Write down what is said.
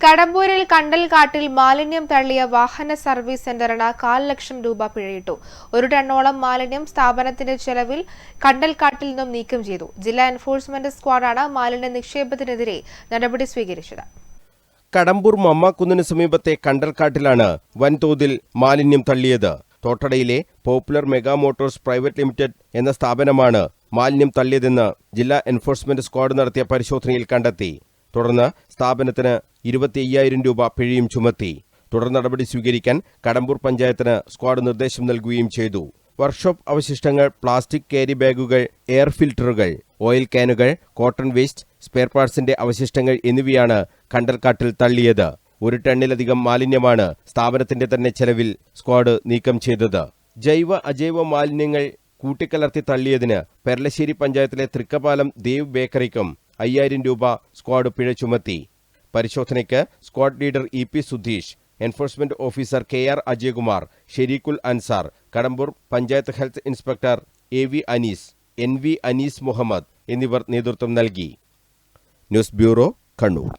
കടമ്പൂരിൽ കണ്ടൽകാട്ടിൽ മാലിന്യം തള്ളിയ വാഹന സർവീസ് സെന്ററിന് 1,4 ലക്ഷം രൂപ പിഴയിട്ടു. 1 ടണ്ണോളം മാലിന്യം സ്ഥാപനത്തിന്റെ ചെലവിൽ കണ്ടൽകാട്ടിൽ നിന്നും നീക്കം ചെയ്തു. ജില്ലാ എൻഫോഴ്സ്മെന്റ് സ്ക്വാഡാണ് മാലിന്യ നിക്ഷേപത്തിനെതിരെ നടപടി സ്വീകരിച്ചത്. കടമ്പൂർ മമ്മാക്കുന്നിന് സമീപത്തെ കണ്ടൽകാട്ടിലാണ് വൻതോതിൽ മാലിന്യം തള്ളിയത്. തോട്ടടയിലെ popular mega motors private limited എന്ന സ്ഥാപനമാണ് മാലിന്യം തള്ളിയതെന്ന് ജില്ലാ എൻഫോഴ്സ്മെന്റ് സ്ക്വാഡ് നടത്തിയ പരിശോധനയിൽ കണ്ടെത്തി. തുടർന്ന് സ്ഥാപനത്തിന് 25,000 രൂപ പിഴയും ചുമത്തി. തുടർ നടപടി സ്വീകരിക്കാൻ കടമ്പൂർ പഞ്ചായത്തിന് സ്ക്വാഡ് നിർദ്ദേശം നൽകുകയും ചെയ്തു. വർക്ക്ഷോപ്പ് അവശിഷ്ടങ്ങൾ, പ്ലാസ്റ്റിക് ക്യാരി ബാഗുകൾ, എയർ ഫിൽറ്ററുകൾ, ഓയിൽ ക്യാനുകൾ, കോട്ടൺ വേസ്റ്റ്, സ്പെയർ പാർട്സിന്റെ അവശിഷ്ടങ്ങൾ എന്നിവയാണ് കണ്ടൽക്കാട്ടിൽ തള്ളിയത്. 1 ടണ്ണിലധികം മാലിന്യമാണ് സ്ഥാപനത്തിന്റെ തന്നെ ചെലവിൽ സ്ക്വാഡ് നീക്കം ചെയ്തത്. ജൈവ അജൈവ മാലിന്യങ്ങൾ കൂട്ടിക്കലർത്തി തള്ളിയതിന് പെരളശ്ശേരി പഞ്ചായത്തിലെ തൃക്കപാലം ദേവ് ബേക്കറിക്കും 5,000 രൂപ സ്ക്വാഡ് പിഴ ചുമത്തി. പരിശോധനയ്ക്ക് squad leader EP Sudheesh, enforcement officer KR Ajayakumar, Shareekhul Ansar, Kadambur panchayat health inspector AV Anees, NV Anees Muhammad എന്നിവർ നേതൃത്വം നൽകി. News bureau, Kannur.